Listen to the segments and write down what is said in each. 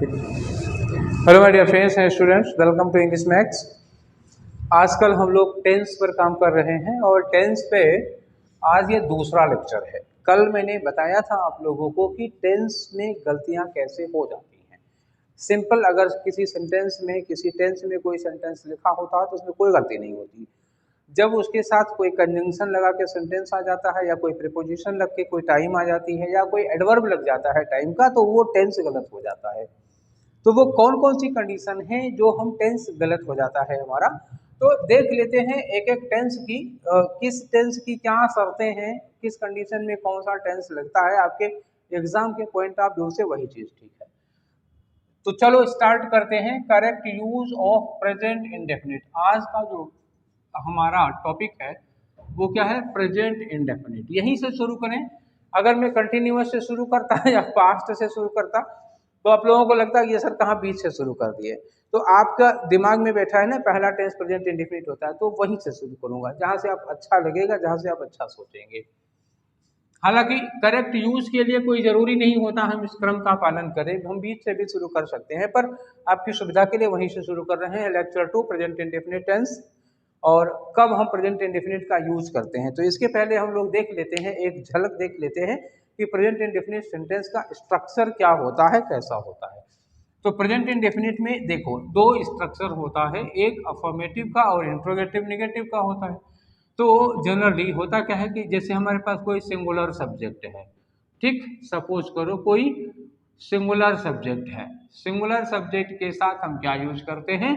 Hello my dear friends and students, welcome to English maths. आजकल हम लोग tense पर काम कर रहे हैं और टेंस पे आज ये दूसरा लेक्चर है। कल मैंने बताया था आप लोगों को कि टेंस में गलतियां कैसे हो जाती हैं। सिंपल अगर किसी सेंटेंस में किसी टेंस में कोई सेंटेंस लिखा होता है तो उसमें कोई गलती नहीं होती। जब उसके साथ कोई कंजंक्शन लगा के सेंटेंस आ जाता है या कोई प्रीपोजिशन लग के कोई टाइम आ जाती है या कोई एडवर्ब लग जाता है टाइम का, तो वो टेंस गलत हो जाता है। तो वो कौन कौन सी कंडीशन है जो हम टेंस गलत हो जाता है हमारा, तो देख लेते हैं एक एक टेंस की। किस टेंस की क्या शर्तें हैं, किस कंडीशन में कौन सा टेंस लगता है, आपके एग्जाम के पॉइंट ऑफ व्यू से वही चीज ठीक है। तो चलो स्टार्ट करते हैं। Correct use of present indefinite. आज का जो हमारा टॉपिक है वो क्या है? Present indefinite. यहीं से शुरू करें। अगर मैं कंटिन्यूअस से शुरू करता या पास्ट से शुरू करता तो आप लोगों को लगता है कि ये सर कहाँ बीच से शुरू कर दिए। तो आपका दिमाग में बैठा है ना, पहला टेंस प्रेजेंट इंडेफिनिट होता है, तो वहीं से शुरू करूंगा जहां से आप अच्छा लगेगा, जहां से आप अच्छा सोचेंगे। हालांकि करेक्ट यूज के लिए कोई जरूरी नहीं होता हम इस क्रम का पालन करें, हम बीच से भी शुरू कर सकते हैं, पर आपकी सुविधा के लिए वहीं से शुरू कर रहे हैं। लेक्चर 2 प्रेजेंट इंडेफिनिट टेंस, और कब हम प्रेजेंट इंडेफिनिट का यूज करते हैं। तो इसके पहले हम लोग देख लेते हैं, एक झलक देख लेते हैं कि प्रेजेंट इंडेफिनिट सेंटेंस का स्ट्रक्चर क्या होता है, कैसा होता है। तो प्रेजेंट इंडेफिनिट में देखो दो स्ट्रक्चर होता है, एक अफर्मेटिव का और इंट्रोगेटिव नेगेटिव का होता है। तो जनरली होता क्या है कि जैसे हमारे पास कोई सिंगुलर सब्जेक्ट है, ठीक, सपोज करो कोई सिंगुलर सब्जेक्ट है। सिंगुलर सब्जेक्ट के साथ हम क्या यूज करते हैं?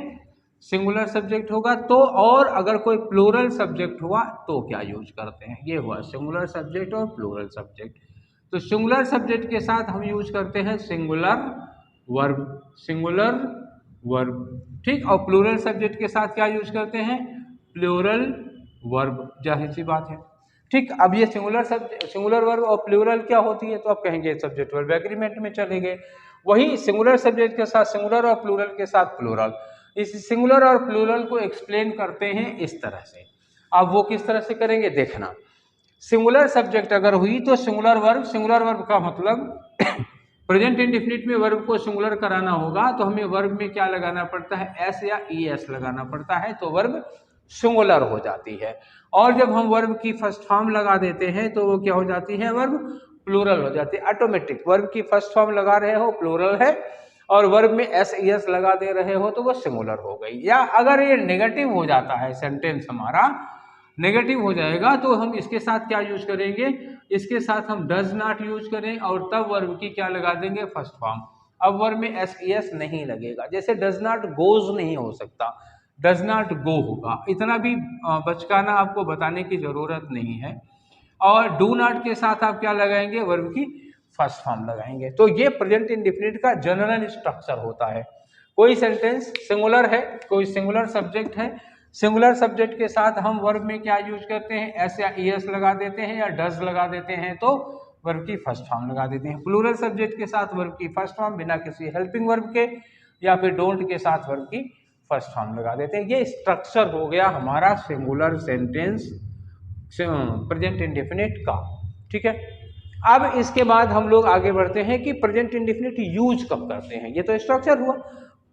सिंगुलर सब्जेक्ट होगा तो, और अगर कोई प्लूरल सब्जेक्ट हुआ तो क्या यूज करते हैं? ये हुआ सिंगुलर सब्जेक्ट और प्लूरल सब्जेक्ट। तो सिंगुलर सब्जेक्ट के साथ हम यूज करते हैं सिंगुलर वर्ब, सिंगुलर वर्ब, ठीक। और प्लूरल सब्जेक्ट के साथ क्या यूज करते हैं? प्लूरल वर्ब, जाहिर सी बात है, ठीक। अब ये सिंगुलर वर्ब और प्लूरल क्या होती है, तो आप कहेंगे सब्जेक्ट वर्ब एग्रीमेंट में चले गए। वही सिंगुलर सब्जेक्ट के साथ सिंगुलर और प्लूरल के साथ प्लूरल। इस सिंगुलर और प्लूरल को एक्सप्लेन करते हैं इस तरह से। अब वो किस तरह से करेंगे देखना। सिंगुलर सब्जेक्ट अगर हुई तो सिंगुलर वर्ब का मतलब प्रेजेंट इंडेफिनिट में वर्ब को सिंगुलर कराना होगा तो हमें वर्ब में क्या लगाना पड़ता है? एस या ई एस लगाना पड़ता है, तो वर्ब सिंगुलर हो जाती है। और जब हम वर्ब की फर्स्ट फॉर्म लगा देते हैं तो वो क्या हो जाती है? वर्ब प्लूरल हो जाती है ऑटोमेटिक। वर्ब की फर्स्ट फॉर्म लगा रहे हो प्लूरल है, और वर्ब में एस ई एस लगा दे रहे हो तो वो सिंगुलर हो गई। या अगर ये नेगेटिव हो जाता है, सेंटेंस हमारा नेगेटिव हो जाएगा, तो हम इसके साथ क्या यूज करेंगे? इसके साथ हम डज नॉट यूज करें और तब वर्ब की क्या लगा देंगे? First form. अब वर्ब में एस ई एस नहीं लगेगा, जैसे डज नॉट गोज नहीं हो सकता, डज नॉट गो होगा। इतना भी बचकाना आपको बताने की जरूरत नहीं है। और डू नॉट के साथ आप क्या लगाएंगे? वर्ब की फर्स्ट फॉर्म लगाएंगे। तो ये प्रेजेंट इंडेफिनिट का जनरल स्ट्रक्चर होता है। कोई सेंटेंस सिंगुलर है, कोई सिंगुलर सब्जेक्ट है, सिंगुलर सब्जेक्ट के साथ हम वर्ब में क्या यूज करते हैं? एस या ई एस लगा देते हैं या डज लगा देते हैं, तो वर्ब की फर्स्ट फॉर्म लगा देते हैं। प्लूरल सब्जेक्ट के साथ वर्ब की फर्स्ट फॉर्म बिना किसी हेल्पिंग वर्ब के, या फिर डोंट के साथ वर्ब की फर्स्ट फॉर्म लगा देते हैं। ये स्ट्रक्चर हो गया हमारा सिंगुलर सेंटेंस प्रेजेंट इंडेफिनिट का, ठीक है। अब इसके बाद हम लोग आगे बढ़ते हैं कि प्रेजेंट इंडेफिनिट यूज कब करते हैं। ये तो स्ट्रक्चर हुआ,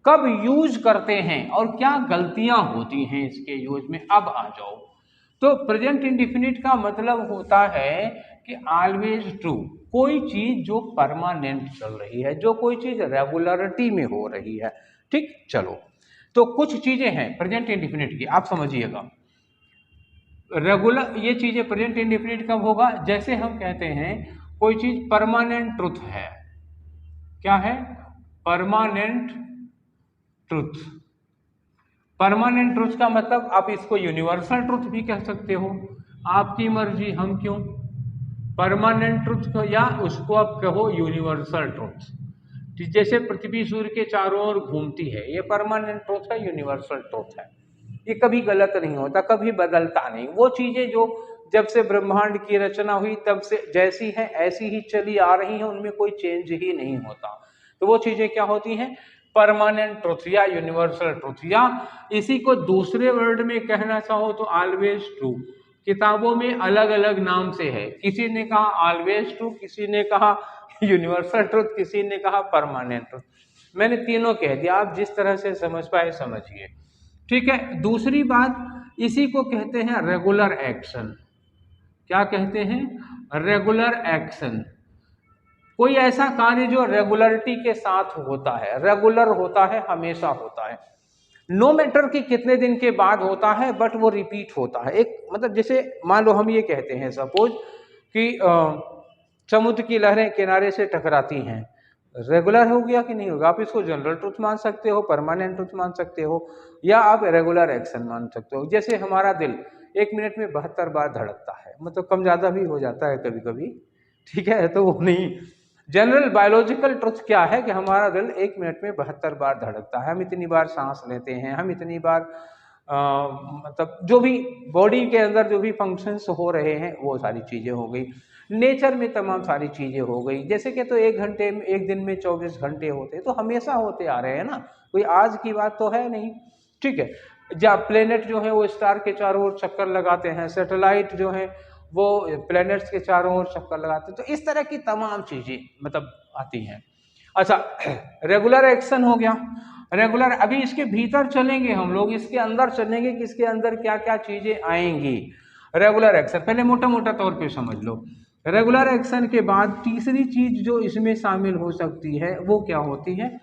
कब यूज करते हैं और क्या गलतियां होती हैं इसके यूज में, अब आ जाओ। तो प्रेजेंट इंडेफिनिट का मतलब होता है कि ऑलवेज ट्रू, कोई चीज जो परमानेंट चल रही है, जो कोई चीज रेगुलरिटी में हो रही है, ठीक। चलो, तो कुछ चीजें हैं प्रेजेंट इंडेफिनिट की, आप समझिएगा। रेगुलर ये चीजें प्रेजेंट इंडेफिनिट कब होगा? जैसे हम कहते हैं कोई चीज परमानेंट ट्रुथ है। क्या है? Permanent truth. परमानेंट ट्रुथ का मतलब आप इसको यूनिवर्सल ट्रुथ भी कह सकते हो, आपकी मर्जी, हम क्यों। परमानेंट ट्रुथ को या उसको आप कहो यूनिवर्सल ट्रुथ। जैसे पृथ्वी सूर्य के चारों ओर घूमती है, ये परमानेंट ट्रुथ है, यूनिवर्सल ट्रुथ है। ये कभी गलत नहीं होता, कभी बदलता नहीं। वो चीजें जो जब से ब्रह्मांड की रचना हुई तब से जैसी हैं ऐसी ही चली आ रही हैं, उनमें कोई चेंज ही नहीं होता। तो वो चीजें क्या होती हैं? परमानेंट ट्रुथ या यूनिवर्सल ट्रुथ, या इसी को दूसरे वर्ड में कहना चाहो तो ऑलवेज ट्रू। किताबों में अलग अलग नाम से है, किसी ने कहा ऑलवेज ट्रू, किसी ने कहा यूनिवर्सल ट्रुथ, किसी ने कहा परमानेंट ट्रुथ। मैंने तीनों कह दिया, आप जिस तरह से समझ पाए समझिए। ठीक है, दूसरी बात, इसी को कहते हैं रेगुलर एक्शन। क्या कहते हैं? Regular action. कोई ऐसा कार्य जो रेगुलरिटी के साथ होता है, रेगुलर होता है, हमेशा होता है, नो मैटर कि कितने दिन के बाद होता है, बट वो रिपीट होता है। एक मतलब जैसे मान लो हम ये कहते हैं सपोज कि समुद्र की लहरें किनारे से टकराती हैं, रेगुलर हो गया कि नहीं होगा? आप इसको जनरल ट्रुथ मान सकते हो, परमानेंट ट्रुथ मान सकते हो, या आप रेगुलर एक्शन मान सकते हो। जैसे हमारा दिल 1 मिनट में 72 बार धड़कता है, मतलब कम ज़्यादा भी हो जाता है कभी कभी, ठीक है, तो वो नहीं। जनरल बायोलॉजिकल ट्रुथ क्या है कि हमारा दिल 1 मिनट में 72 बार धड़कता है, हम इतनी बार सांस लेते हैं, हम इतनी बार मतलब जो भी बॉडी के अंदर जो भी फंक्शंस हो रहे हैं वो सारी चीज़ें हो गई। नेचर में तमाम सारी चीज़ें हो गई, जैसे कि तो 1 दिन में 24 घंटे होते हैं, तो हमेशा होते आ रहे हैं ना, कोई आज की बात तो है नहीं। ठीक है, जब प्लेनेट जो है वो स्टार के चारों ओर चक्कर लगाते हैं, सैटेलाइट जो है वो प्लैनेट्स के चारों ओर चक्कर लगाते हैं, तो इस तरह की तमाम चीज़ें मतलब आती हैं। अच्छा, रेगुलर एक्शन हो गया, रेगुलर। अभी इसके भीतर चलेंगे हम लोग, इसके अंदर चलेंगे कि इसके अंदर क्या क्या चीज़ें आएंगी। रेगुलर एक्शन पहले मोटा मोटा तौर पे समझ लो। रेगुलर एक्शन के बाद तीसरी चीज़ जो इसमें शामिल हो सकती है वो क्या होती है?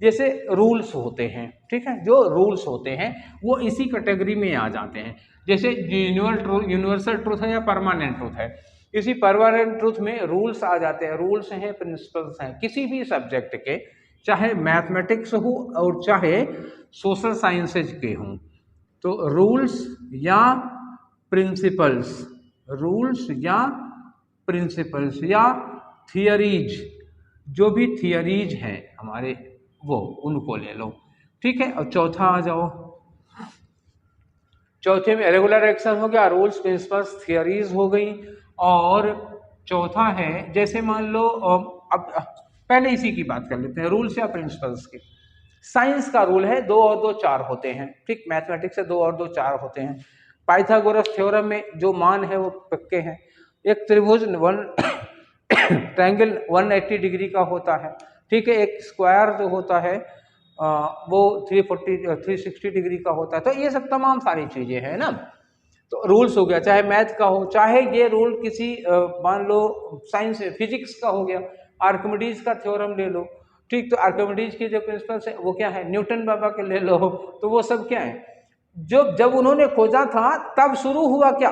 जैसे रूल्स होते हैं, ठीक है, जो रूल्स होते हैं वो इसी कैटेगरी में आ जाते हैं। जैसे यूनिवर्सल ट्रूथ है या परमानेंट ट्रूथ है, इसी परमानेंट ट्रूथ में रूल्स आ जाते हैं। रूल्स हैं, प्रिंसिपल्स हैं, किसी भी सब्जेक्ट के, चाहे मैथमेटिक्स हो और चाहे सोशल साइंसेज के हों, तो रूल्स या प्रिंसिपल्स, रूल्स या प्रिंसिपल्स या थियरीज, जो भी थियरीज हैं हमारे वो उनको ले लो। ठीक है, और चौथा आ जाओ। चौथे में रेगुलर एक्शन हो गया, रूल्स, प्रिंसिपल्स, थियरीज हो गई, और चौथा है जैसे मान लो अब पहले इसी की बात कर लेते हैं, रूल्स या प्रिंसिपल्स की। साइंस का रूल है 2 और 2 4 होते हैं, ठीक, मैथमेटिक्स से 2 और 2 4 होते हैं। पाइथागोरस थ्योरम में जो मान है वो पक्के हैं। एक त्रिभुज ट्रायंगल 180 डिग्री का होता है, ठीक है, एक स्क्वायर जो होता है वो 360 डिग्री का होता है। तो ये सब तमाम सारी चीजें हैं ना, तो रूल्स हो गया, चाहे मैथ का हो, चाहे ये रूल किसी मान लो साइंस फिजिक्स का हो गया, आर्किमिडीज का थ्योरम ले लो, ठीक, तो आर्किमिडीज की जो प्रिंसिपल्स है वो क्या है, न्यूटन बाबा के ले लो, तो वो सब क्या है, जब उन्होंने खोजा था तब शुरू हुआ क्या,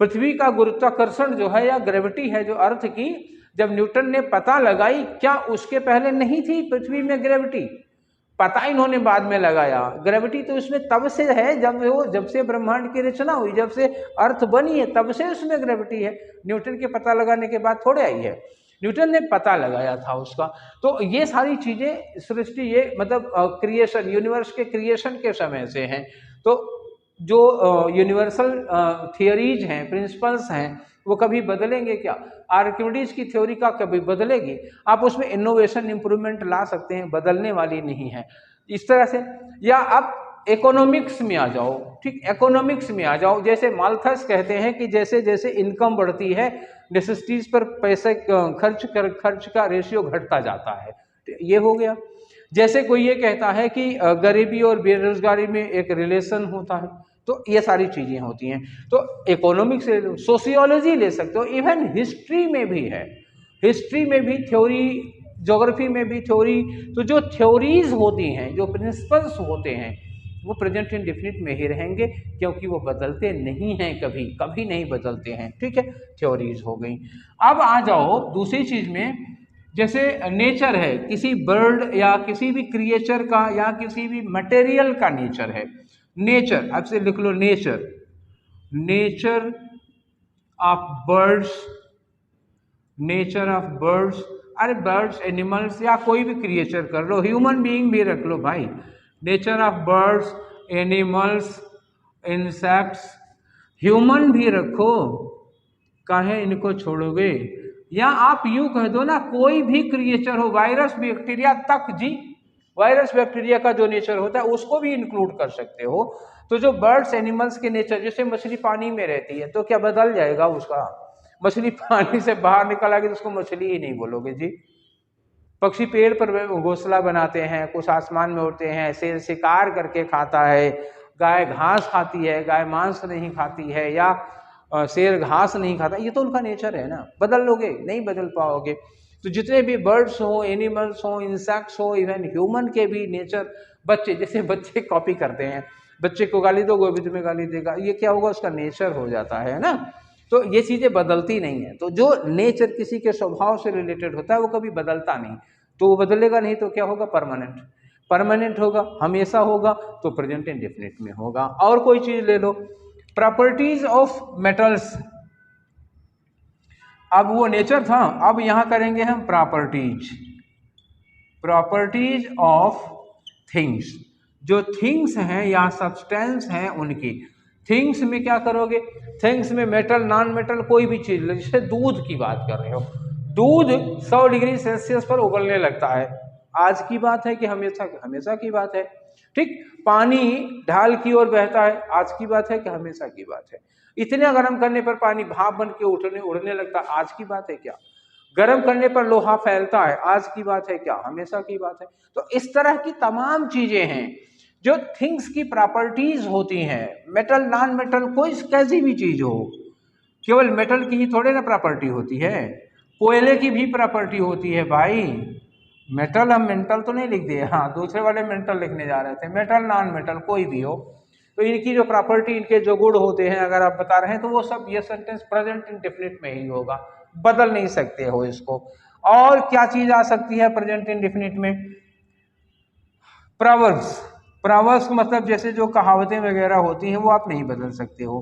पृथ्वी का गुरुत्वाकर्षण जो है या ग्रेविटी है जो अर्थ की, जब न्यूटन ने पता लगाई, क्या उसके पहले नहीं थी पृथ्वी में ग्रेविटी? पता इन्होंने बाद में लगाया। ग्रेविटी तो उसमें तब से है जब से ब्रह्मांड की रचना हुई, जब से अर्थ बनी है तब से उसमें ग्रेविटी है। न्यूटन के पता लगाने के बाद थोड़े आई है, न्यूटन ने पता लगाया था उसका। तो ये सारी चीजें सृष्टि, ये मतलब क्रिएशन, यूनिवर्स के क्रिएशन के समय से हैं। तो जो यूनिवर्सल थियरीज हैं, प्रिंसिपल्स हैं, वो कभी बदलेंगे क्या? आर्किमिडीज की थ्योरी का कभी बदलेगी? आप उसमें इनोवेशन, इंप्रूवमेंट ला सकते हैं, बदलने वाली नहीं है इस तरह से। या आप इकोनॉमिक्स में आ जाओ, ठीक, इकोनॉमिक्स में आ जाओ। जैसे माल्थस कहते हैं कि जैसे जैसे इनकम बढ़ती है, नेसेसिटीज पर पैसे खर्च का रेशियो घटता जाता है, ये हो गया। जैसे कोई ये कहता है कि गरीबी और बेरोजगारी में एक रिलेशन होता है, तो ये सारी चीजें होती हैं। तो इकोनॉमिक्स ले लो, सोशियोलॉजी ले सकते हो, इवन हिस्ट्री में भी है, हिस्ट्री में भी थ्योरी, ज्योग्राफी में भी थ्योरी। तो जो थ्योरीज होती हैं, जो प्रिंसिपल्स होते हैं, वो प्रेजेंट इंडेफिनिट में ही रहेंगे, क्योंकि वो बदलते नहीं हैं, कभी कभी नहीं बदलते हैं। ठीक है, थ्योरीज हो गई। अब आ जाओ दूसरी चीज में, जैसे नेचर है, किसी बर्ड या किसी भी क्रिएचर का या किसी भी मटेरियल का नेचर है। नेचर, आपसे लिख लो nature, nature of birds, nature of birds, अरे बर्ड्स, एनिमल्स या कोई भी क्रिएचर कर लो, ह्यूमन बीइंग भी रख लो भाई। Nature of birds, animals, insects, human भी रखो, काहे इनको छोड़ोगे? या आप यूं कह दो ना, कोई भी क्रिएचर हो, वायरस बैक्टीरिया तक जी, वायरस बैक्टीरिया का जो नेचर होता है उसको भी इंक्लूड कर सकते हो। तो जो बर्ड्स, एनिमल्स के नेचर, जैसे मछली पानी में रहती है तो क्या बदल जाएगा उसका? मछली पानी से बाहर निकल आएगी तो उसको मछली ही नहीं बोलोगे जी, पक्षी पेड़ पर घोंसला बनाते हैं, कुछ आसमान में उड़ते हैं, शेर शिकार करके खाता है, गाय घास खाती है, गाय मांस नहीं खाती है, या शेर घास नहीं खाता। ये तो उनका नेचर है ना। बदल लोगे? नहीं बदल पाओगे। तो जितने भी बर्ड्स हो, एनिमल्स हो, इंसेक्ट्स हो, इवन ह्यूमन के भी नेचर, बच्चे जैसे बच्चे कॉपी करते हैं, बच्चे को गाली दो वो भी तुम्हें गाली देगा, ये क्या होगा? उसका नेचर हो जाता है ना। तो ये चीज़ें बदलती नहीं है। तो जो नेचर किसी के स्वभाव से रिलेटेड होता है वो कभी बदलता नहीं, तो वो बदलेगा नहीं तो क्या होगा? परमानेंट। परमानेंट होगा, हमेशा होगा, तो प्रेजेंट इंडेफिनिट में होगा। और कोई चीज़ ले लो, प्रॉपर्टीज ऑफ मेटल्स। अब वो नेचर था, अब यहां करेंगे हम प्रॉपर्टीज। प्रॉपर्टीज ऑफ थिंग्स, जो थिंग्स हैं या सब्सटेंस हैं उनकी। थिंग्स में क्या करोगे? थिंग्स में मेटल, नॉन मेटल, कोई भी चीज, जैसे दूध की बात कर रहे हो, दूध 100 डिग्री सेल्सियस पर उबलने लगता है। आज की बात है कि हमेशा हमेशा की बात है? ठीक। पानी ढाल की ओर बहता है, आज की बात है कि हमेशा की बात है? इतने गर्म करने पर पानी भाप बन के उड़ने लगता है, आज की बात है क्या? गर्म करने पर लोहा फैलता है, आज की बात है क्या? हमेशा की बात है? तो इस तरह की तमाम चीजें हैं जो थिंग्स की प्रॉपर्टीज होती हैं। मेटल, नॉन मेटल, कोई कैसी भी चीज हो, केवल मेटल की ही थोड़े ना प्रॉपर्टी होती है, कोयले की भी प्रॉपर्टी होती है भाई। मेटल, हम मेंटल तो नहीं लिख दिए, हाँ दूसरे वाले मेंटल लिखने जा रहे थे। मेटल, नॉन मेटल, कोई भी हो, तो इनकी जो प्रॉपर्टी, इनके जो गुण होते हैं अगर आप बता रहे हैं तो वो सब, ये सेंटेंस प्रेजेंट इंडेफिनिट में ही होगा, बदल नहीं सकते हो इसको। और क्या चीज आ सकती है प्रेजेंट इंडेफिनिट में? प्रोवर्ब्स। प्रोवर्ब्स मतलब जैसे जो कहावतें वगैरह होती हैं वो आप नहीं बदल सकते हो।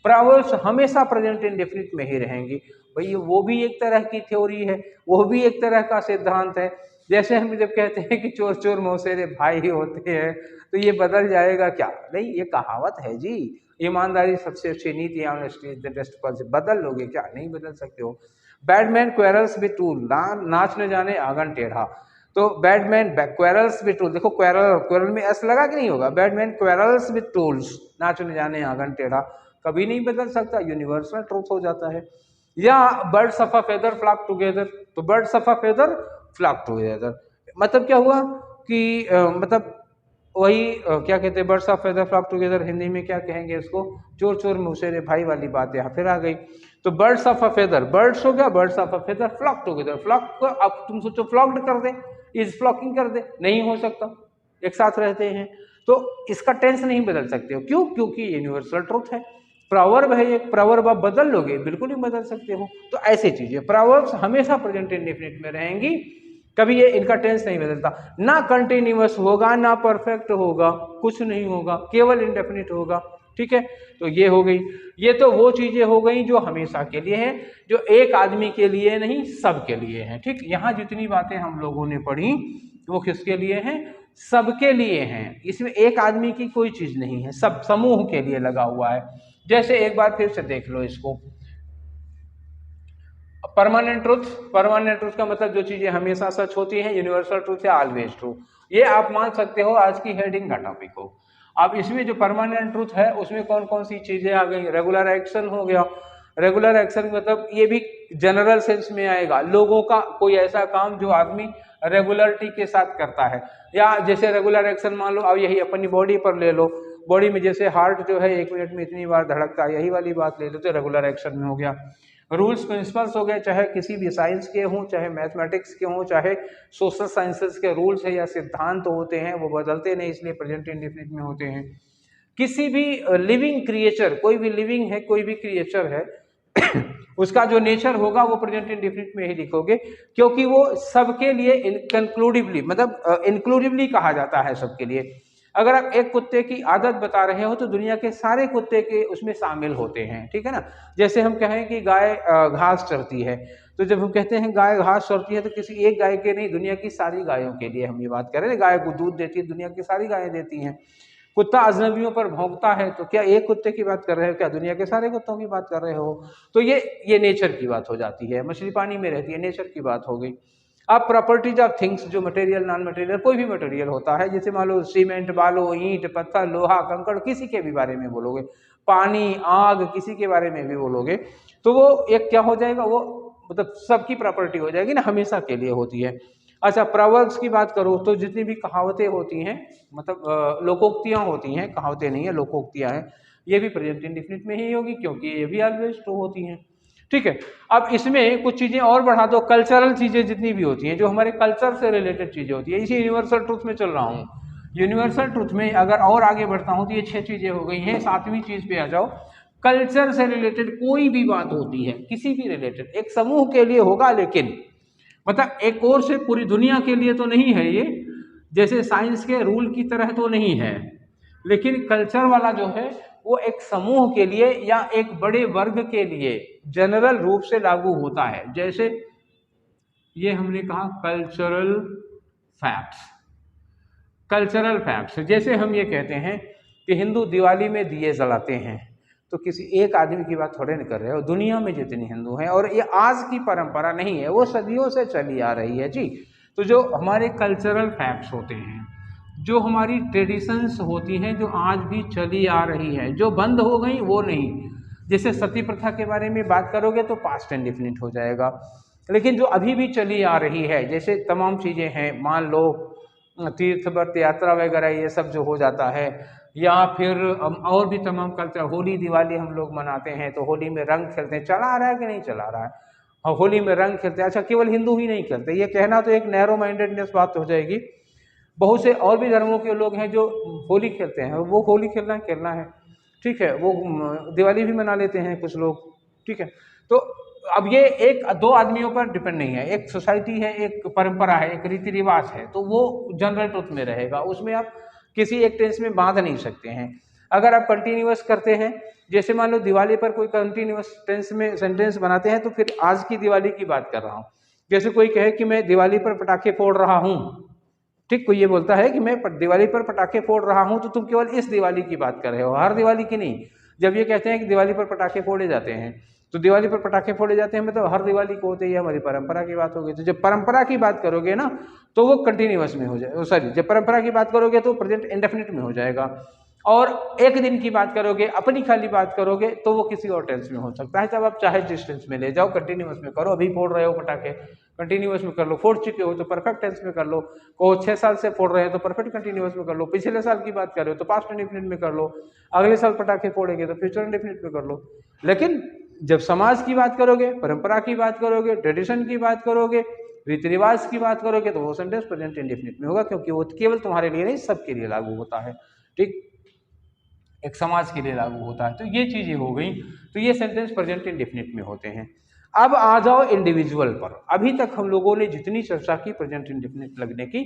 प्रोवर्ब्स हमेशा प्रेजेंट इंडेफिनिट में ही रहेंगी भाई। वो भी एक तरह की थ्योरी है, वो भी एक तरह का सिद्धांत है। जैसे हम जब कहते हैं कि चोर चोर मौसेरे भाई होते हैं, तो ये बदल जाएगा क्या? नहीं, ये कहावत है जी। ईमानदारी सबसे अच्छी नीति, honesty is the best policy. बदल लोगे क्या? नहीं बदल सकते हो। बैडमैन क्वेरल्स विद टूल, नाच न जाने आंगन टेढ़ा। तो बैडमैन क्वेरल्स विद टूल, देखो क्वेरल, क्वेरल में एस लगा कि नहीं होगा? बैडमैन क्वेरल्स विद टूल्स, नाच न जाने आंगन टेढ़ा, कभी नहीं बदल सकता, यूनिवर्सल ट्रूथ हो जाता है। या birds of a feather flock together, तो birds of a feather flock together मतलब क्या हुआ कि मतलब वही क्या कहते हैं, birds of feather flock together, Hindi में क्या कहेंगे इसको? चोर चोर मौसेरे भाई वाली बात यहाँ फिर आ गई। तो birds of a feather, birds हो गया, birds of a feather flock together, flock को अब तुम सोचो फ्लॉक्ड कर दे, इज फ्लॉकिंग कर दे, नहीं हो सकता, एक साथ रहते हैं। तो इसका टेंस नहीं बदल सकते हो, क्यों? क्योंकि यूनिवर्सल ट्रूथ है। प्रॉवर्ब है एक, प्रॉवर्ब आप बदल लोगे? बिल्कुल नहीं बदल सकते हो। तो ऐसी चीजें, प्रॉवर्ब्स हमेशा प्रेजेंट इंडेफिनिट में रहेंगी, कभी ये इनका टेंस नहीं बदलता। ना कंटिन्यूअस होगा, ना परफेक्ट होगा, कुछ नहीं होगा, केवल इंडेफिनिट होगा। ठीक है, तो ये हो गई। ये तो वो चीजें हो गई जो हमेशा के लिए हैं, जो एक आदमी के लिए नहीं, सबके लिए हैं। ठीक, यहाँ जितनी बातें हम लोगों ने पढ़ी वो किसके लिए हैं? सबके लिए हैं। इसमें एक आदमी की कोई चीज नहीं है, सब समूह के लिए लगा हुआ है। जैसे एक बार फिर से देख लो इसको, परमानेंट ट्रूथ। परमानेंट ट्रूथ का मतलब जो चीजें हमेशा सच होती हैं, यूनिवर्सल ट्रूथ या ऑलवेज ट्रू, ये आप मान सकते हो आज की हेडिंग का टॉपिक हो। अब इसमें जो परमानेंट ट्रूथ है उसमें कौन कौन सी चीजें आ गई? रेगुलर एक्शन हो गया। रेगुलर एक्शन मतलब ये भी जनरल सेंस में आएगा, लोगों का कोई ऐसा काम जो आदमी रेगुलरिटी के साथ करता है। या जैसे रेगुलर एक्शन मान लो, अब यही अपनी बॉडी पर ले लो, बॉडी में जैसे हार्ट जो है 1 मिनट में इतनी बार धड़कता है, यही वाली बात ले लो तो रेगुलर एक्शन में हो गया। रूल्स प्रिंसिपल्स हो गए, चाहे किसी भी साइंस के हों, चाहे मैथमेटिक्स के हों, चाहे सोशल साइंसेस के रूल्स है या सिद्धांत होते हैं, वो बदलते नहीं, इसलिए प्रेजेंट इंडेफिनिट में होते हैं। किसी भी लिविंग क्रिएचर, कोई भी लिविंग है, कोई भी क्रिएचर है उसका जो नेचर होगा वो प्रेजेंट इंडेफिनिट में ही लिखोगे, क्योंकि वो सबके लिए कंक्लूडिवली, मतलब इंक्लूडिवली कहा जाता है सबके लिए। अगर आप एक कुत्ते की आदत बता रहे हो तो दुनिया के सारे कुत्ते के उसमें शामिल होते हैं। ठीक है ना। जैसे हम कहें कि गाय घास चरती है, तो जब हम कहते हैं गाय घास चरती है तो किसी एक गाय के नहीं, दुनिया की सारी गायों के लिए हम ये बात कर रहे हैं। गाय को दूध देती है, दुनिया की सारी गायें देती हैं। कुत्ता अजनबियों पर भौंकता है, तो क्या एक कुत्ते की बात कर रहे हो? क्या दुनिया के सारे कुत्तों की बात कर रहे हो? तो ये नेचर की बात हो जाती है। मछली पानी में रहती है, नेचर की बात हो गई। अब प्रॉपर्टीज ऑफ थिंग्स, जो मटेरियल, नॉन मटेरियल, कोई भी मटेरियल होता है, जैसे मान लो सीमेंट, बालू, ईंट, पत्थर, लोहा, कंकड़, किसी के भी बारे में बोलोगे, पानी, आग, किसी के बारे में भी बोलोगे, तो वो एक क्या हो जाएगा? वो मतलब सबकी प्रॉपर्टी हो जाएगी ना, हमेशा के लिए होती है। अच्छा, प्रोवर्ब्स की बात करो तो जितनी भी कहावतें होती हैं, मतलब लोकोक्तियाँ होती हैं, कहावतें नहीं है, लोकोक्तियाँ हैं, ये भी प्रेजेंट इंडेफिनिट में ही होगी क्योंकि ये भी ऑलवेज ट्रू होती हैं। ठीक है, अब इसमें कुछ चीज़ें और बढ़ा दो, कल्चरल चीज़ें जितनी भी होती हैं, जो हमारे कल्चर से रिलेटेड चीज़ें होती है, इसी यूनिवर्सल ट्रूथ में चल रहा हूँ। यूनिवर्सल ट्रूथ में अगर और आगे बढ़ता हूँ तो ये 6 चीज़ें हो गई हैं। 7वीं चीज़ पे आ जाओ, कल्चर से रिलेटेड कोई भी बात होती है, किसी भी रिलेटेड, एक समूह के लिए होगा, लेकिन मतलब एक और से पूरी दुनिया के लिए तो नहीं है ये, जैसे साइंस के रूल की तरह तो नहीं है, लेकिन कल्चर वाला जो है वो एक समूह के लिए या एक बड़े वर्ग के लिए जनरल रूप से लागू होता है। जैसे ये हमने कहा कल्चरल फैक्ट्स, कल्चरल फैक्ट्स, जैसे हम ये कहते हैं कि हिंदू दिवाली में दिए जलाते हैं, तो किसी एक आदमी की बात थोड़े नहीं कर रहे हो, दुनिया में जितने हिंदू हैं, और ये आज की परंपरा नहीं है, वो सदियों से चली आ रही है जी। तो जो हमारे कल्चरल फैक्ट्स होते हैं, जो हमारी ट्रेडिशंस होती हैं, जो आज भी चली आ रही है, जो बंद हो गई वो नहीं। जैसे सती प्रथा के बारे में बात करोगे तो पास्ट इंडेफिनिट हो जाएगा, लेकिन जो अभी भी चली आ रही है, जैसे तमाम चीज़ें हैं, मान लो तीर्थ व्रत यात्रा वगैरह, ये सब जो हो जाता है, या फिर और भी तमाम कल्चर, होली दिवाली हम लोग मनाते हैं, तो होली में रंग खेलते हैं, चला आ रहा है कि नहीं चला आ रहा है, और होली में रंग खेलते हैं। अच्छा, केवल हिंदू ही नहीं खेलते, ये कहना तो एक नैरो माइंडेडनेस बात हो जाएगी। बहुत से और भी धर्मों के लोग हैं जो होली खेलते हैं, वो होली खेलना है, ठीक है, वो दिवाली भी मना लेते हैं कुछ लोग, ठीक है। तो अब ये एक दो आदमियों पर डिपेंड नहीं है, एक सोसाइटी है, एक परंपरा है, एक रीति रिवाज है, तो वो जनरल ट्रुथ में रहेगा, उसमें आप किसी एक टेंस में बांध नहीं सकते हैं। अगर आप कंटिन्यूअस करते हैं, जैसे मान लो दिवाली पर कोई कंटिन्यूअस टेंस में सेंटेंस बनाते हैं, तो फिर आज की दिवाली की बात कर रहा हूँ। जैसे कोई कहे कि मैं दिवाली पर पटाखे फोड़ रहा हूँ, ठीक, कोई ये बोलता है कि मैं दिवाली पर पटाखे फोड़ रहा हूं, तो तुम केवल इस दिवाली की बात कर रहे हो, हर दिवाली की नहीं। जब ये कहते हैं कि दिवाली पर पटाखे फोड़े जाते हैं, तो दिवाली पर पटाखे फोड़े जाते हैं मतलब हर दिवाली को होते ही हमारी परंपरा की बात होगी। तो जब परंपरा की बात करोगे ना, तो वो कंटिन्यूअस में हो जाए, सॉरी, जब परंपरा की बात करोगे तो प्रेजेंट इंडेफिनिट में हो जाएगा। और एक दिन की बात करोगे, अपनी खाली बात करोगे, तो वो किसी और टेंस में हो सकता है। तब आप चाहे जिस टेंस में ले जाओ, कंटिन्यूअस में करो, अभी फोड़ रहे हो पटाखे, कंटिन्यूअस में कर लो, फोड़ चुके हो तो परफेक्ट टेंस में कर लो, को 6 साल से फोड़ रहे हैं तो परफेक्ट कंटिन्यूअस में कर लो, पिछले साल की बात कर रहे हो तो पास्ट इंडेफिनिट में कर लो, अगले साल पटाखे फोड़ेंगे तो फ्यूचर इंडेफिनिट में कर लो। लेकिन जब समाज की बात करोगे, परंपरा की बात करोगे, ट्रेडिशन की बात करोगे, रीति रिवाज की बात करोगे, तो वो सेंटेंस प्रेजेंट इंडेफिनिट में होगा, क्योंकि वो केवल तुम्हारे लिए नहीं, सबके लिए लागू होता है, ठीक, एक समाज के लिए लागू होता है। तो ये चीजें हो गई, तो ये सेंटेंस प्रेजेंट इंडेफिनिट में होते हैं। अब आ जाओ इंडिविजुअल पर। अभी तक हम लोगों ने जितनी चर्चा की प्रेजेंट इंडेफिनिट लगने की,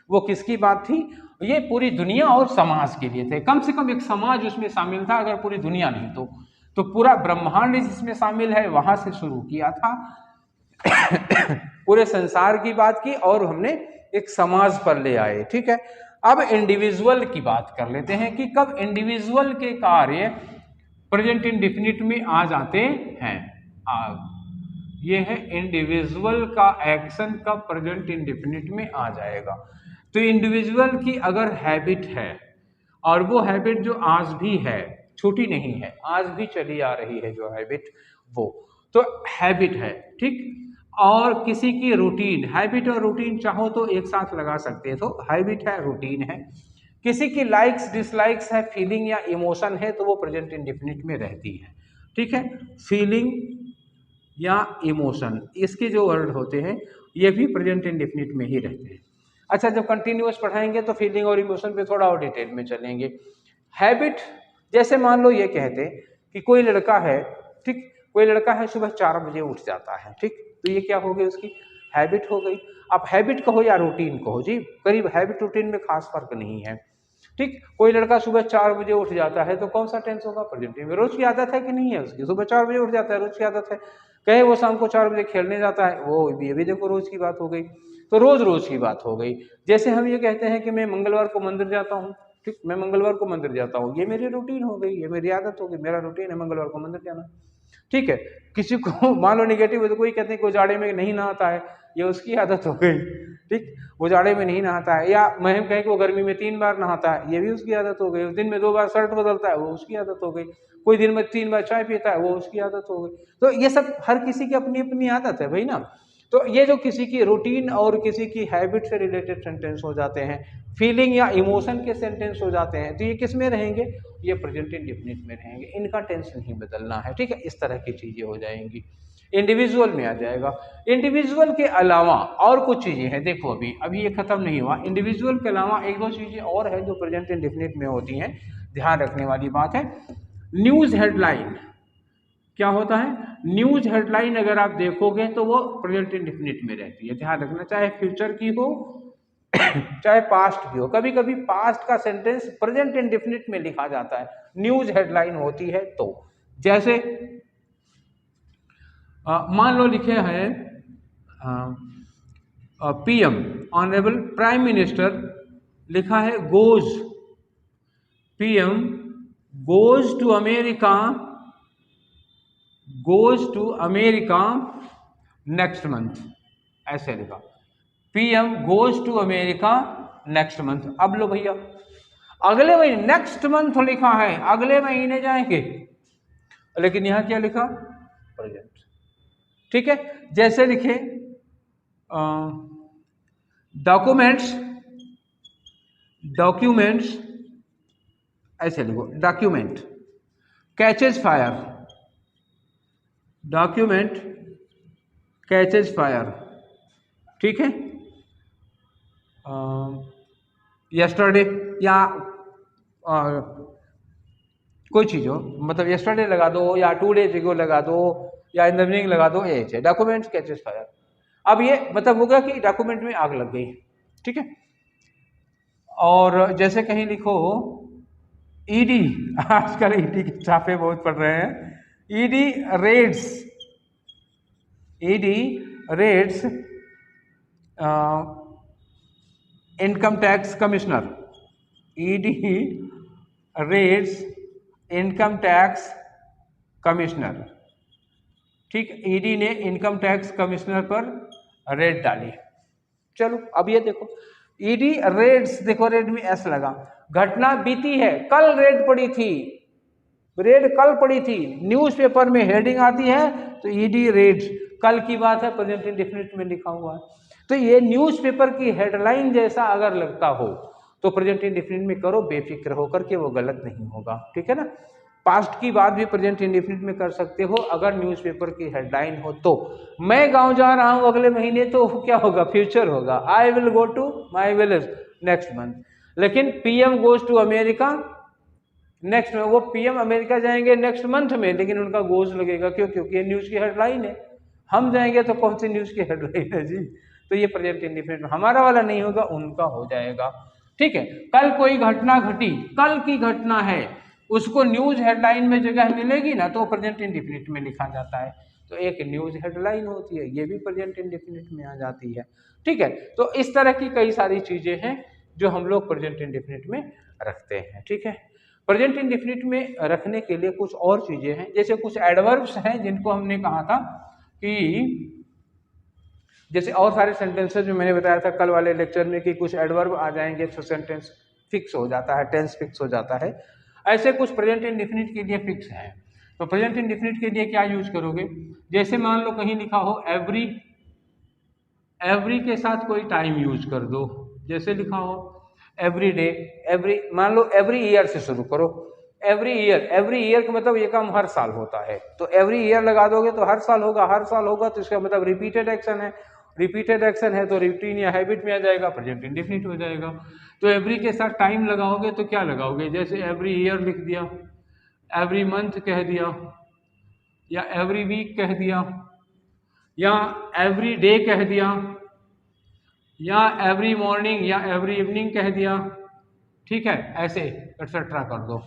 वो किसकी बात थी? ये पूरी दुनिया और समाज के लिए थे। कम से कम एक समाज उसमें शामिल था, अगर पूरी दुनिया नहीं तो पूरा ब्रह्मांड जिसमें शामिल है, वहां से शुरू किया था पूरे संसार की बात की, और हमने एक समाज पर ले आए, ठीक है। अब इंडिविजुअल की बात कर लेते हैं कि कब इंडिविजुअल के कार्य प्रेजेंट इंडेफिनिट में आ जाते हैं। ये है इंडिविजुअल का एक्शन का प्रेजेंट इंडेफिनिट में आ जाएगा। तो इंडिविजुअल की अगर हैबिट है, और वो हैबिट जो आज भी है, छूटी नहीं है, आज भी चली आ रही है जो हैबिट, वो तो हैबिट है, ठीक। और किसी की रूटीन, हैबिट और रूटीन चाहो तो एक साथ लगा सकते हो, तो हैबिट है, रूटीन है। किसी की लाइक्स डिसलाइक्स है, फीलिंग या इमोशन है, तो वो प्रेजेंट इंडेफिनिट में रहती है, ठीक है। फीलिंग या इमोशन, इसके जो वर्ड होते हैं ये भी प्रेजेंट इंडेफिनिट में ही रहते हैं। अच्छा, जब कंटिन्यूअस पढ़ाएंगे तो फीलिंग और इमोशन पे थोड़ा और डिटेल में चलेंगे। हैबिट, जैसे मान लो ये कहते कि कोई लड़का है, ठीक, कोई लड़का है सुबह 4 बजे उठ जाता है, ठीक, तो ये क्या हो गई, उसकी हैबिट हो गई। आप हैबिट कहो या रूटीन कहो जी, करीब हैबिट रूटीन में खास फर्क नहीं है, ठीक। कोई लड़का सुबह 4 बजे उठ जाता है, तो कौन सा टेंस होगा, प्रेजेंट में। रोज की आदत है कि नहीं है उसकी, सुबह 4 बजे उठ जाता है, रोज की आदत है। कहे वो शाम को 4 बजे खेलने जाता है, वो ये भी देखो रोज की बात हो गई, तो रोज रोज की बात हो गई। जैसे हम ये कहते हैं कि मैं मंगलवार को मंदिर जाता हूँ, ठीक, मैं मंगलवार को मंदिर जाता हूँ, ये मेरी रूटीन हो गई, ये मेरी आदत हो गई, मेरा रूटीन है मंगलवार को मंदिर जाना, ठीक है। किसी को मान लो निगेटिव है, तो कोई कहते हैं कोई जाड़े में नहीं नहाता है, ये उसकी आदत हो गई, ठीक, वो जाड़े में नहीं नहाता है। या मैं कहें कि वो गर्मी में 3 बार नहाता है, ये भी उसकी आदत हो गई। दिन में 2 बार शर्ट बदलता है, वो उसकी आदत हो गई। कोई दिन में 3 बार चाय पीता है, वो उसकी आदत हो गई। तो ये सब हर किसी की अपनी अपनी आदत है भाई ना। तो ये जो किसी की रूटीन और किसी की हैबिट से रिलेटेड सेंटेंस हो जाते हैं, फीलिंग या इमोशन के सेंटेंस हो जाते हैं, तो ये किस में रहेंगे, ये प्रेजेंट इंडेफिनिट में रहेंगे, इनका टेंस नहीं बदलना है, ठीक है। इस तरह की चीजें हो जाएंगी। इंडिविजुअल में आ जाएगा। इंडिविजुअल के अलावा और कुछ चीजें हैं, देखो अभी ये खत्म नहीं हुआ। इंडिविजुअल के अलावा एक दो चीजें और है जो प्रेजेंट इंडेफिनिट में होती हैं, ध्यान रखने वाली बात है। न्यूज हेडलाइन क्या होता है, न्यूज हेडलाइन अगर आप देखोगे तो वो प्रेजेंट इंडेफिनिट में रहती है, ध्यान रखना, चाहे फ्यूचर की हो चाहे पास्ट की हो। कभी कभी पास्ट का सेंटेंस प्रेजेंट इंडेफिनिट में लिखा जाता है, न्यूज हेडलाइन होती है तो। जैसे मान लो लिखे हैं पीएम ऑनरेबल प्राइम मिनिस्टर, लिखा है goes, PM goes to America, goes to America next month, ऐसे लिखा, PM goes to America next month. अब लो भैया अगले महीने, नेक्स्ट मंथ लिखा है, अगले महीने जाएंगे, लेकिन यहां क्या लिखा, प्रेजेंट, ठीक है। जैसे लिखे डॉक्यूमेंट्स, डॉक्यूमेंट्स ऐसे लिखो, document catches fire, document catches fire, ठीक है। यस्टरडे या कोई चीज हो, मतलब यस्टरडे लगा दो या 2 days ago लगा दो या इन द इवनिंग लगा दो, ये है डॉक्यूमेंट कैचेज फायर। अब ये मतलब होगा कि डॉक्यूमेंट में आग लग गई, ठीक है। और जैसे कहीं लिखो ईडी, आजकल ईडी के छापे बहुत पड़ रहे हैं, ED raids, ED raids income tax commissioner, ED raids income tax commissioner, ठीक। ईडी ने इनकम टैक्स कमिश्नर पर रेड डाली। चलो अब ये देखो ईडी रेड्स, देखो रेड में एस लगा, घटना बीती है, कल रेड पड़ी थी, रेड कल पड़ी थी, न्यूज़पेपर में हेडिंग आती है तो ईडी रेड्स, कल की बात है, प्रेजेंट इंडेफिनिट में लिखा हुआ है। तो ये न्यूज़पेपर की हेडलाइन जैसा अगर लगता हो तो प्रेजेंट इंडेफिनिट में करो, बेफिक्र होकर के, वो गलत नहीं होगा, ठीक है ना। पास्ट की बात भी प्रेजेंट इंडेफिनिट में कर सकते हो अगर न्यूज़पेपर की हेडलाइन हो तो। मैं गांव जा रहा हूं अगले महीने, तो क्या होगा, फ्यूचर होगा, I will go to my village next month. लेकिन PM goes to America next, वो पीएम अमेरिका जाएंगे नेक्स्ट मंथ में, लेकिन उनका गोज लगेगा, क्यों, क्योंकि ये न्यूज की हेडलाइन है। हम जाएंगे तो कौन सी न्यूज की हेडलाइन है जी, तो ये प्रेजेंट इंडेफिनिट में हमारा वाला नहीं होगा, उनका हो जाएगा, ठीक है। कल कोई घटना घटी, कल की घटना है, उसको न्यूज हेडलाइन में जगह मिलेगी ना तो प्रेजेंट इंडेफिनिट में लिखा जाता है, तो एक न्यूज हेडलाइन होती है, ये भी प्रेजेंट इंडेफिनिट में आ जाती है, ठीक है। तो इस तरह की कई सारी चीजें हैं जो हम लोग प्रेजेंट इंडेफिनिट में रखते हैं, ठीक है। प्रेजेंट इंडेफिनिट में रखने के लिए कुछ और चीजें हैं, जैसे कुछ एडवर्ब्स हैं जिनको हमने कहा था कि जैसे और सारे सेंटेंसेस में मैंने बताया था कल वाले लेक्चर में कि कुछ एडवर्ब आ जाएंगे तो सेंटेंस फिक्स हो जाता है, टेंस फिक्स हो जाता है। ऐसे कुछ प्रेजेंट इंडेफिनिट के लिए फिक्स हैं। तो प्रेजेंट इंडेफिनिट के लिए क्या यूज करोगे, जैसे मान लो कहीं लिखा हो एवरी, एवरी के साथ कोई टाइम यूज कर दो, जैसे लिखा हो एवरी डे, एवरी, मान लो एवरी ईयर से शुरू करो, एवरी ईयर, एवरी ईयर का मतलब ये काम हर साल होता है, तो एवरी ईयर लगा दोगे तो हर साल होगा, हर साल होगा तो इसका मतलब रिपीटेड एक्शन है, रिपीटेड एक्शन है तो रूटीन या हैबिट में आ जाएगा, प्रेजेंट इंडेफिनिट हो जाएगा। तो एवरी के साथ टाइम लगाओगे तो क्या लगाओगे, जैसे एवरी ईयर लिख दिया, एवरी मंथ कह दिया, या एवरी वीक कह दिया, या एवरी डे कह दिया, या एवरी मॉर्निंग या एवरी इवनिंग कह दिया, ठीक है, ऐसे एक्सेट्रा कर दो,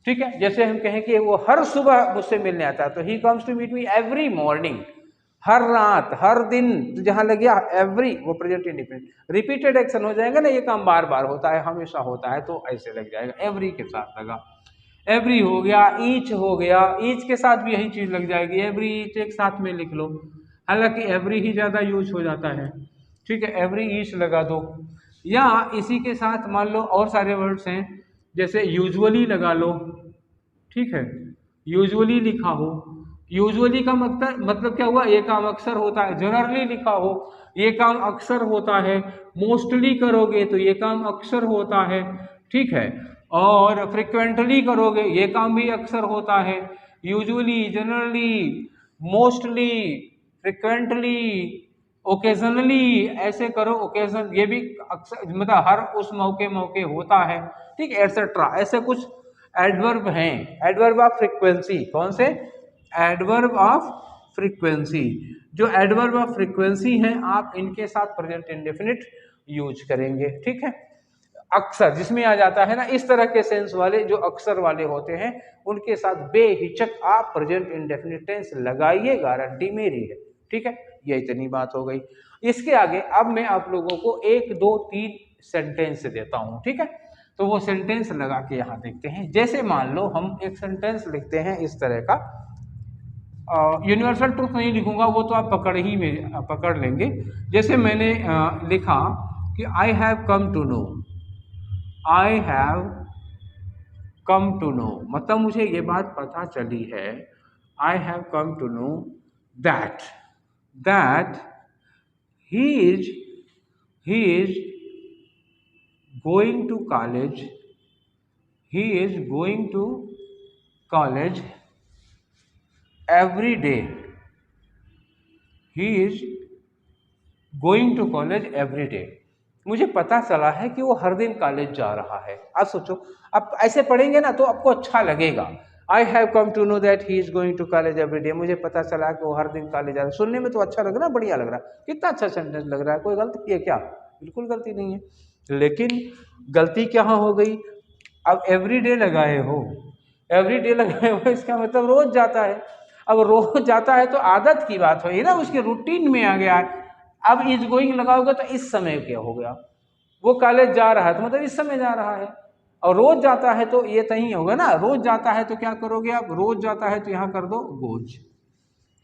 ठीक है। जैसे हम कहें कि वो हर सुबह मुझसे मिलने आता है, तो he comes to meet me every morning, हर रात, हर दिन, तो जहां लग गया एवरी, वो प्रेजेंट इंडेफिनिट, रिपीटेड एक्शन हो जाएगा ना, ये काम बार बार होता है, हमेशा होता है, तो ऐसे लग जाएगा, एवरी के साथ लगा, एवरी हो गया, ईच हो गया, ईच के साथ भी यही चीज लग जाएगी, एवरी ईच एक साथ में लिख लो, हालांकि एवरी ही ज्यादा यूज हो जाता है, ठीक है, एवरी ईच लगा दो। या इसी के साथ मान लो और सारे वर्ड्स हैं, जैसे यूजुअली लगा लो, ठीक है, यूजुअली लिखा हो यूजुअली का मतलब क्या हुआ, ये काम अक्सर होता है। जनरली लिखा हो, ये काम अक्सर होता है। मोस्टली करोगे तो ये काम अक्सर होता है, ठीक है। और फ्रिक्वेंटली करोगे ये काम भी अक्सर होता है। Usually, generally, mostly, frequently, occasionally, ऐसे करो। ओकेजन ये भी अक्सर मतलब हर उस मौके मौके होता है, ठीक है, एटसेट्रा। ऐसे कुछ एडवर्ब हैं, एडवर्ब ऑफ फ्रीक्वेंसी। कौन से? Adverb of frequency. जो एडवर्ब ऑफ फ्रीक्वेंसी हैं आप इनके साथ प्रेजेंट इंडेफिनिट यूज करेंगे, ठीक है। अक्सर जिसमें आ जाता है ना, इस तरह के सेंस वाले जो अक्सर वाले होते हैं उनके साथ बेहिचक आप प्रेजेंट इंडेफिनिट टेंस लगाइए, गारंटी मेरी है, ठीक है। ये इतनी बात हो गई। इसके आगे अब मैं आप लोगों को 1 2 3 सेंटेंस देता हूं, ठीक है। तो वो सेंटेंस लगा के यहां देखते हैं। जैसे मान लो हम एक सेंटेंस लिखते हैं इस तरह का, यूनिवर्सल ट्रूथ नहीं लिखूंगा, वो तो आप पकड़ लेंगे। जैसे मैंने लिखा कि I have come to know, I have come to know, मतलब मुझे ये बात पता चली है। I have come to know that he is going to college, he is going to college every day, he is going to college every day। मुझे पता चला है कि वो हर दिन कॉलेज जा रहा है। अब सोचो, अब ऐसे पढ़ेंगे ना तो आपको अच्छा लगेगा। I have come to know that he is going to college every day, मुझे पता चला कि वो हर दिन कॉलेज जा रहा है। सुनने में तो अच्छा लग रहा है, बढ़िया लग रहा है, कितना अच्छा सेंटेंस लग रहा है। कोई गलती है क्या? बिल्कुल गलती नहीं है। लेकिन गलती क्या हो गई, अब एवरी डे लगाए हो, एवरी डे लगाए हो इसका मतलब रोज जाता है। अब रोज जाता है तो आदत की बात हुई ना, उसके रूटीन में आ गया है। अब इज गोइंग लगाओगे तो इस समय क्या हो गया, वो कॉलेज जा रहा है तो मतलब इस समय जा रहा है। और रोज जाता है तो ये नहीं होगा ना, रोज जाता है तो क्या करोगे आप, रोज जाता है तो यहाँ कर दो गोज,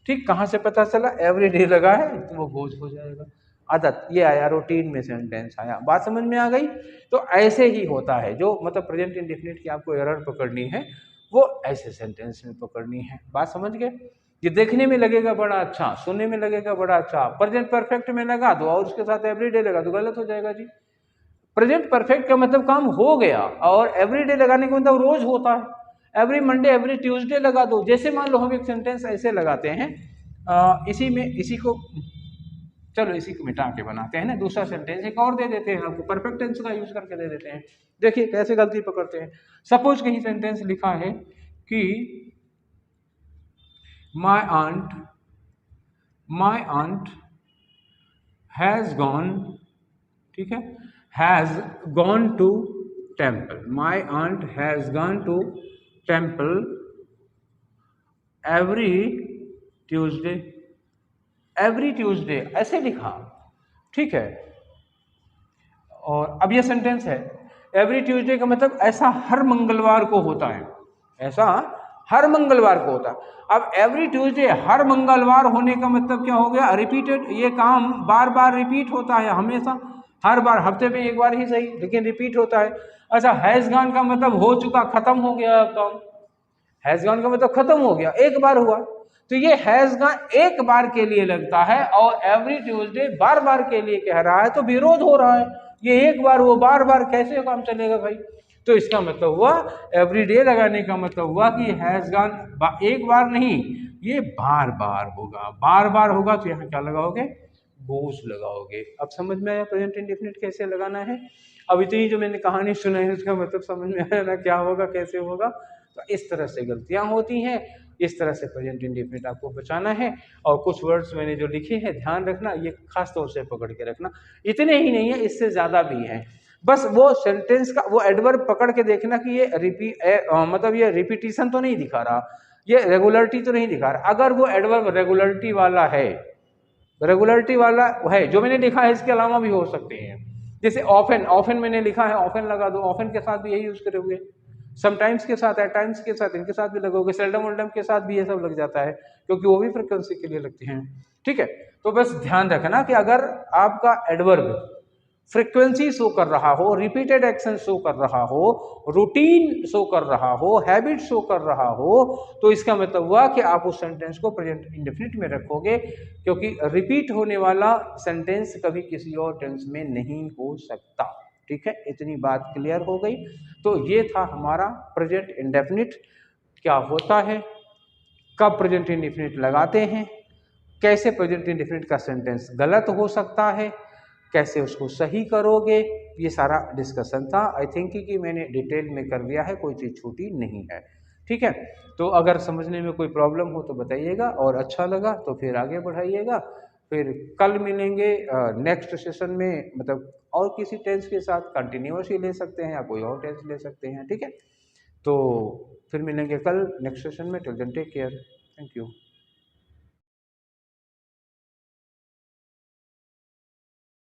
ठीक। कहाँ से पता चला, एवरी डे लगा है तो वो गोज हो जाएगा। आदत, ये आया रूटीन में सेंटेंस आया। बात समझ में आ गई। तो ऐसे ही होता है, जो मतलब प्रेजेंट इंडेफिनिट की आपको एरर पकड़नी है वो ऐसे सेंटेंस में पकड़नी है। बात समझ गए। ये देखने में लगेगा बड़ा अच्छा, सुनने में लगेगा बड़ा अच्छा, प्रेजेंट परफेक्ट में लगा दो और उसके साथ एवरीडे लगा दो, गलत हो जाएगा जी। प्रेजेंट परफेक्ट का मतलब काम हो गया, और एवरीडे लगाने का मतलब रोज होता है। एवरी मंडे, एवरी ट्यूसडे लगा दो। जैसे मान लो हम एक सेंटेंस ऐसे लगाते हैं, इसी को चलो इसी को मिटा के बनाते हैं ना, दूसरा सेंटेंस एक और दे देते हैं आपको, परफेक्ट टेंस का यूज करके दे देते हैं। देखिए कैसे गलती पकड़ते हैं। सपोज कहीं सेंटेंस लिखा है कि माय आंट हैज गॉन, ठीक है, has gone to temple, my aunt has gone to temple every Tuesday, every Tuesday ऐसे लिखा, ठीक है। और अब ये सेंटेंस है, एवरी ट्यूसडे का मतलब ऐसा हर मंगलवार को होता है, ऐसा हर मंगलवार को होता है। अब एवरी ट्यूसडे हर मंगलवार होने का मतलब क्या हो गया, रिपीटेड, ये काम बार बार रिपीट होता है हमेशा, हर बार, हफ्ते में एक बार ही सही लेकिन रिपीट होता है। अच्छा, हैज गॉन का मतलब हो चुका, खत्म हो गया काम। हैज गॉन का मतलब खत्म हो गया, एक बार हुआ। तो ये हैज गॉन एक बार के लिए लगता है और एवरी ट्यूसडे बार बार के लिए कह रहा है, तो विरोध हो रहा है। ये एक बार वो बार बार कैसे काम चलेगा भाई। तो इसका मतलब हुआ, एवरी डे लगाने का मतलब हुआ कि हैज गॉन एक बार नहीं, ये बार बार होगा, बार बार होगा। तो यहाँ क्या लगाओगे, गोज लगाओगे। अब समझ में आया प्रेजेंट इंडेफिनिट कैसे लगाना है। अब इतनी जो मैंने कहानी सुनाई उसका मतलब समझ में आया ना, क्या होगा कैसे होगा। तो इस तरह से गलतियां होती हैं, इस तरह से प्रेजेंट इंडेफिनिट आपको बचाना है। और कुछ वर्ड्स मैंने जो लिखे हैं ध्यान रखना, ये खास तौर से पकड़ के रखना। इतने ही नहीं है, इससे ज़्यादा भी हैं। बस वो सेंटेंस का वो एडवर्ब पकड़ के देखना कि ये मतलब ये रिपीटिशन तो नहीं दिखा रहा, ये रेगुलरिटी तो नहीं दिखा रहा। अगर वो एडवर्ब रेगुलरिटी वाला है, रेगुलरिटी वाला है, जो मैंने लिखा है इसके अलावा भी हो सकते हैं। जैसे ऑफन, ऑफन मैंने लिखा है, ऑफन लगा दो, ऑफन के साथ भी यही यूज करोगे। समटाइम्स के साथ, एट टाइम्स के साथ, इनके साथ भी लगोगे। सेल्डम वेल्डम के साथ भी ये सब लग जाता है, क्योंकि वो भी फ्रिक्वेंसी के लिए लगते हैं, ठीक है। तो बस ध्यान रखना कि अगर आपका एडवर्ब फ्रीक्वेंसी शो कर रहा हो, रिपीटेड एक्शन शो कर रहा हो, रूटीन शो कर रहा हो, हैबिट शो कर रहा हो, तो इसका मतलब हुआ कि आप उस सेंटेंस को प्रेजेंट इंडेफिनिट में रखोगे, क्योंकि रिपीट होने वाला सेंटेंस कभी किसी और टेंस में नहीं हो सकता। ठीक है, इतनी बात क्लियर हो गई। तो ये था हमारा प्रेजेंट इंडेफिनिट, क्या होता है, कब प्रेजेंट इंडेफिनिट लगाते हैं, कैसे प्रेजेंट इंडेफिनिट का सेंटेंस गलत हो सकता है, कैसे उसको सही करोगे, ये सारा डिस्कशन था। आई थिंक कि मैंने डिटेल में कर दिया है, कोई चीज़ छूटी नहीं है। ठीक है, तो अगर समझने में कोई प्रॉब्लम हो तो बताइएगा, और अच्छा लगा तो फिर आगे बढ़ाइएगा। फिर कल मिलेंगे नेक्स्ट सेशन में, मतलब और किसी टेंस के साथ कंटिन्यूस ही ले सकते हैं या कोई और टेंस ले सकते हैं। ठीक है, तो फिर मिलेंगे कल नेक्स्ट सेशन में। Till then take care, thank you.